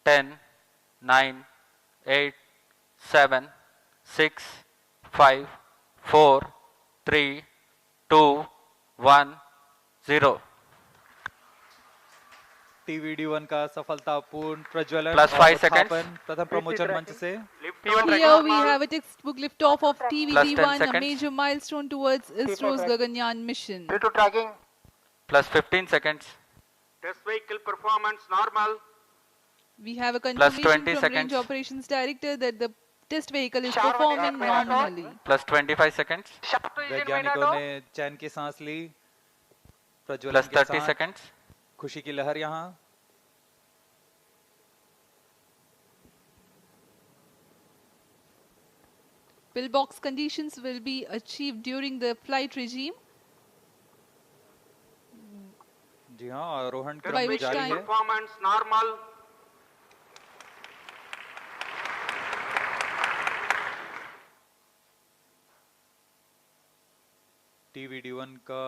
10, 9, 8, 7, 6, 5, 4, 3, 2, 1, 0. TVD1 का सफलतापूर्ण प्रज्वलन Plus और 5 seconds. उत्थापन प्रथम प्रमोचन मंच से। Here we have a textbook liftoff of Plus 10 TVD1, a seconds. major milestone towards ISRO's Gaganyan mission. Due to tracking, Plus 15 seconds. Test vehicle performance normal. We have a Plus confirmation 20 from seconds. Range Operations Director that the test vehicle is Sharp performing and Minato. nominally. Plus 25 seconds. sharp to engine वैज्ञानिकों Minato. ने चैन की सांस ली प्रज्वलन Plus के 30 साथ। seconds. खुशी की लहर यहाँ। Pillbox conditions will be achieved during the flight regime. जी हाँ, आरोहण By क्रम which जारी time- है। Performance normal. TVD1 का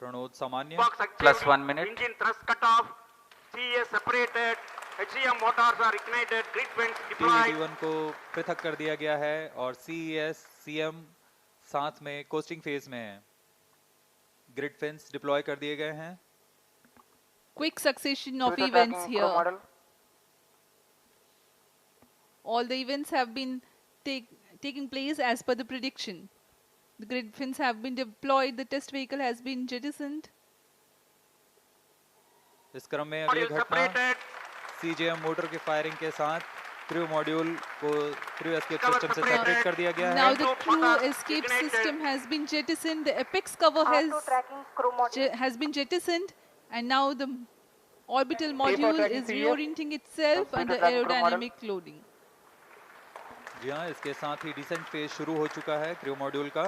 प्रणोद सामान्य। Box achieved. Plus 1 minute. Engine thrust cut off. CES separated. HEM motors are ignited. Grid vents deployed. TVD1 को पृथक कर दिया गया है और CES, CM साथ में कोस्टिंग फेज में है। ग्रिड फेंस डिप्लॉय कर दिए गए हैं। Quick succession of Due to events tracking, crew here. model. All the events have been taking place as per the prediction. The grid fins have been deployed. The test vehicle has been jettisoned. इस क्रम में अगली Module घटना separated. CJM motor के firing के साथ crew module को crew escape Cover system से separated. सेपरेट कर दिया गया Now है। the Two crew motors escape ignited. system has been jettisoned. The apex cover R2 tracking, crew model. has been jettisoned, and now the orbital T4 module tracking is CES. reorienting itself Computer under tracking crew model. aerodynamic loading. जी हाँ, इसके साथ ही decent phase शुरू हो चुका है crew module का।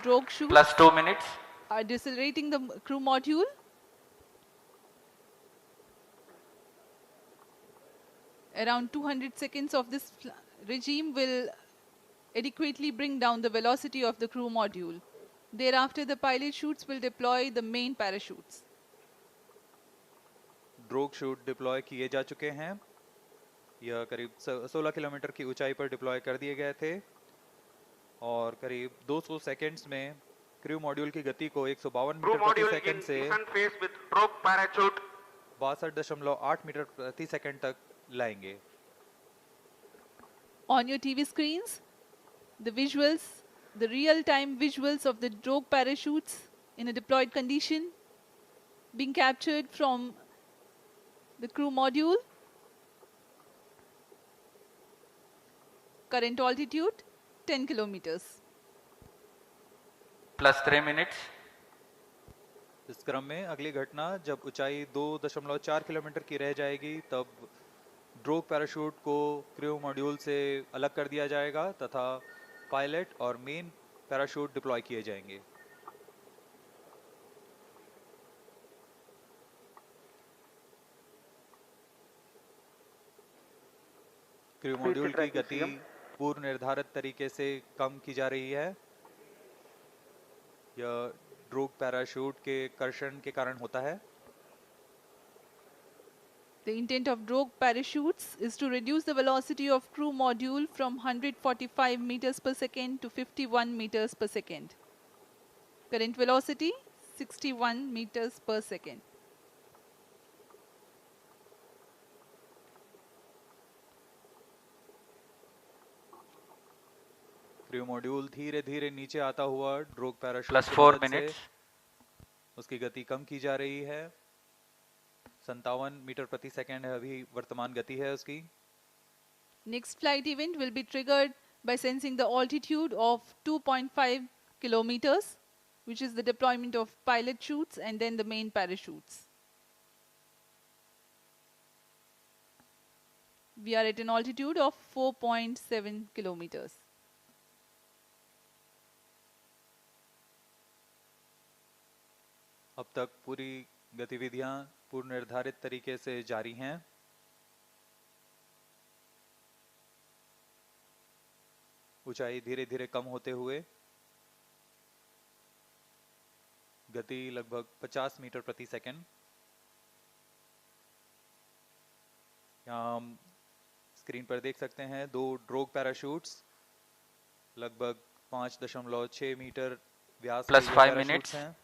Drogue chutes Plus 2 minutes. are decelerating the crew module. Around 200 seconds of this regime will adequately bring down the velocity of the crew module. Thereafter, the pilot chutes will deploy the main parachutes. Drogue shoot deploy किए जा चुके हैं। यह करीब 16 kilometre की ऊंचाई पर deploy कर दिए गए थे और करीब 200 सेकंड्स में क्रू मॉड्यूल की गति को 152 Crew मीटर प्रति module सेकंड in से descent phase with drogue parachute. 62.8 metre प्रति सेकंड तक लाएंगे। On your TV screens, the visuals, the real-time visuals of the drogue parachutes in a deployed condition being captured from the crew module. Current altitude 10 kilometers. Plus 3 minutes. इस क्रम में अगली घटना जब ऊंचाई 2.4 किलोमीटर की रह जाएगी तब ड्रोग पैराशूट को क्रू मॉड्यूल से अलग कर दिया जाएगा तथा पायलट और मेन पैराशूट डिप्लॉय किए जाएंगे। क्रू मॉड्यूल की गति पूर्व निर्धारित तरीके से कम की जा रही है। यह ड्रोग पैराशूट के कर्षण के कारण होता है। The intent of drogue parachutes is to reduce the velocity of crew module from 145 meters per second to 51 meters per second. Current velocity 61 meters per second. Crew module धीरे धीरे नीचे आता हुआ ड्रोग पैराशूट Plus की 4 मदद से minutes. उसकी गति कम की जा रही है। 57 मीटर प्रति सेकंड है अभी वर्तमान गति है उसकी। Next flight event will be triggered by sensing the altitude of 2.5 kilometers, which is the deployment of pilot chutes and then the main parachutes. We are at an altitude of 4.7 kilometers. अब तक पूरी गतिविधियां पूर्व निर्धारित तरीके से जारी हैं। ऊंचाई धीरे धीरे कम होते हुए गति लगभग 50 मीटर प्रति सेकंड। यहाँ हम स्क्रीन पर देख सकते हैं दो ड्रोग पैराशूट्स लगभग 5.6 मीटर व्यास के Plus ये 5 पैराशूट्स minutes. हैं।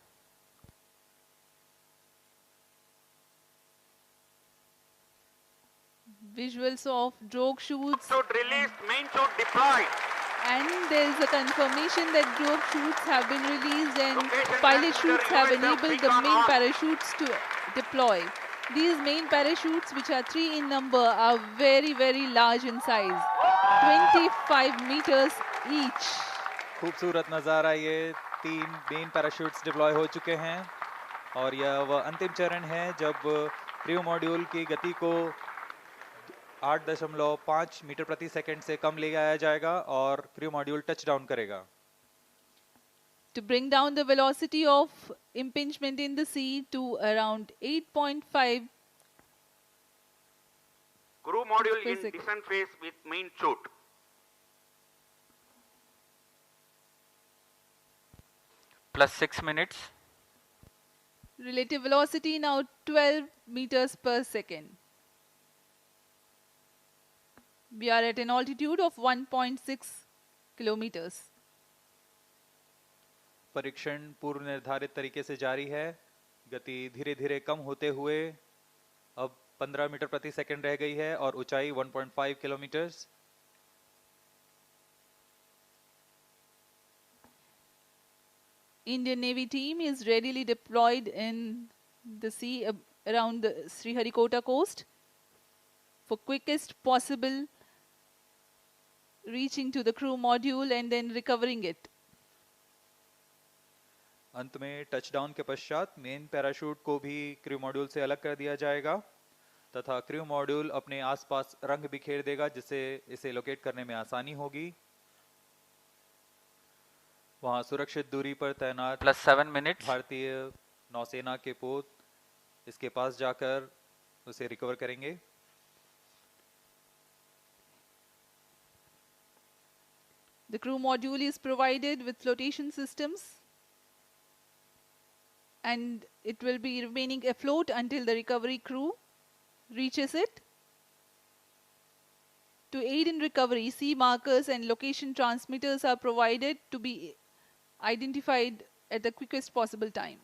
Visuals of drogue chutes, Chute released, main chute deployed. and there is a confirmation that drogue chutes have been released and Location pilot transmitter chutes have USF enabled the beacon main on. parachutes to deploy. These main parachutes, which are 3 in number, are very large in size, 25 meters each. खूबसूरत नज़ारा, ये 3 main parachutes deploy हो चुके हैं और यह वह अंतिम चरण है जब क्रू मॉड्यूल की गति को 8.5 मीटर प्रति सेकंड से कम ले आया जाएगा और क्रू मॉड्यूल टच डाउन करेगा। To bring down the velocity of impingement in the sea to around 8.5 Crew module per in second. descent phase with main chute. Plus 6 minutes. Relative velocity now 12 meters per second. We are at an altitude of 1.6 kilometers. परीक्षण पूर्व निर्धारित तरीके से जारी है। गति धीरे धीरे कम होते हुए अब 15 मीटर प्रति सेकंड रह गई है और ऊंचाई 1.5 kilometres. Indian Navy team is readily deployed in the sea around the Sriharikota coast for quickest possible reaching to the crew module and then recovering it. अंत में टचडाउन के पश्चात मेन पैराशूट को भी क्रू मॉड्यूल से अलग कर दिया जाएगा तथा क्रू मॉड्यूल अपने आसपास रंग बिखेर देगा जिससे इसे लोकेट करने में आसानी होगी। वहां सुरक्षित दूरी पर तैनात Plus 7 minutes. भारतीय नौसेना के पोत इसके पास जाकर उसे रिकवर करेंगे। The crew module is provided with flotation systems and it will be remaining afloat until the recovery crew reaches it. To aid in recovery, sea markers and location transmitters are provided to be identified at the quickest possible time.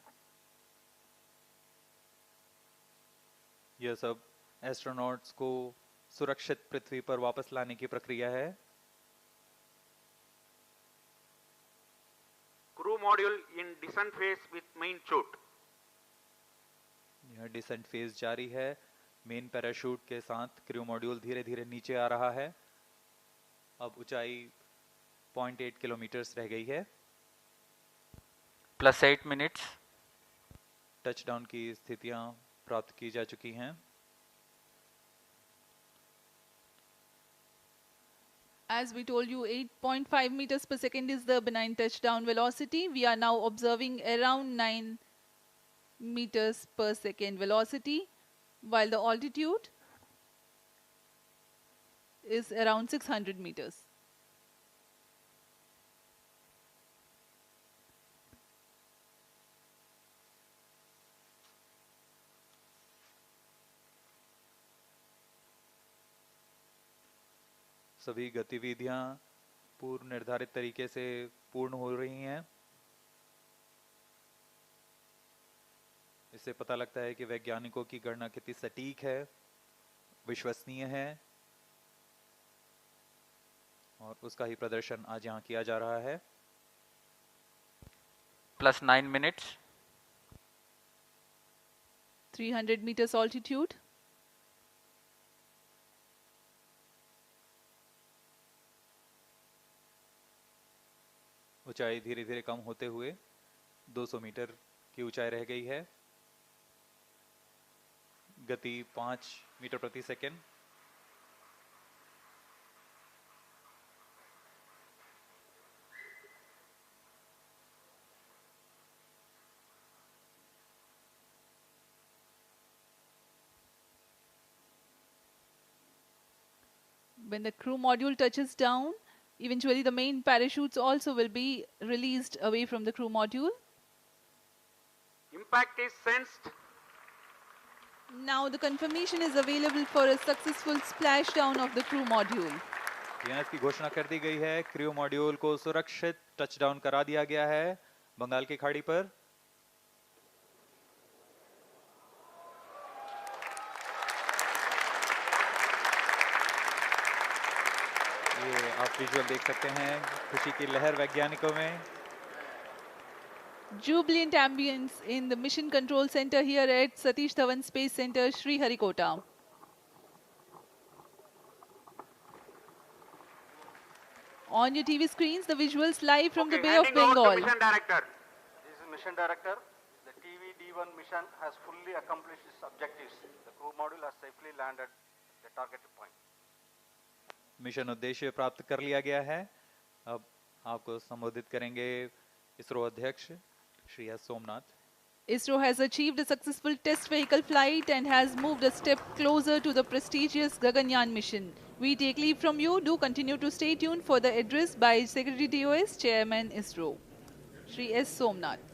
यह सब astronauts को सुरक्षित पृथ्वी पर वापस लाने की प्रक्रिया है। Crew module in descent phase with main chute. यह डिसेंट फेज जारी है। मेन पैराशूट के साथ क्रू मॉड्यूल धीरे धीरे नीचे आ रहा है। अब ऊंचाई 0.8 किलोमीटर्स रह गई है। Plus 8 minutes. टचडाउन की स्थितियां प्राप्त की जा चुकी हैं। As we told you, 8.5 meters per second is the benign touchdown velocity. We are now observing around 9 meters per second velocity, while the altitude is around 600 meters. सभी गतिविधियां पूर्व निर्धारित तरीके से पूर्ण हो रही हैं। इससे पता लगता है कि वैज्ञानिकों की गणना कितनी सटीक है, विश्वसनीय है और उसका ही प्रदर्शन आज यहाँ किया जा रहा है। Plus 9 minutes. 300 meters altitude. ऊंचाई धीरे धीरे कम होते हुए 200 मीटर की ऊंचाई रह गई है। गति 5 मीटर प्रति second. When the crew module touches down, eventually the main parachutes also will be released away from the crew module. Impact is sensed. Now the confirmation is available for a successful splashdown of the crew module. DNS की घोषणा कर दी गई है। Crew module को सुरक्षित touchdown करा दिया गया है बंगाल की खाड़ी पर। ये आप विजुअल देख सकते हैं, खुशी की लहर वैज्ञानिकों में। Jubilant ambience in the Mission Control Center here at Satish Dhawan Space Center, Sriharikota. On your TV screens, the visuals live from the Bay of Handing over to Bengal. Mission Director. This is Mission Director. The TV-D1 mission has fully accomplished its objectives. The crew module has safely landed at the targeted point. Mission उद्देश्य प्राप्त कर लिया गया है। अब आपको संबोधित करेंगे इसरो अध्यक्ष Shri S Somnath. ISRO has achieved a successful test vehicle flight and has moved a step closer to the prestigious Gaganyan mission. We take leave from you. Do continue to stay tuned for the address by Secretary DOS, Chairman ISRO, Shri S. Somnath.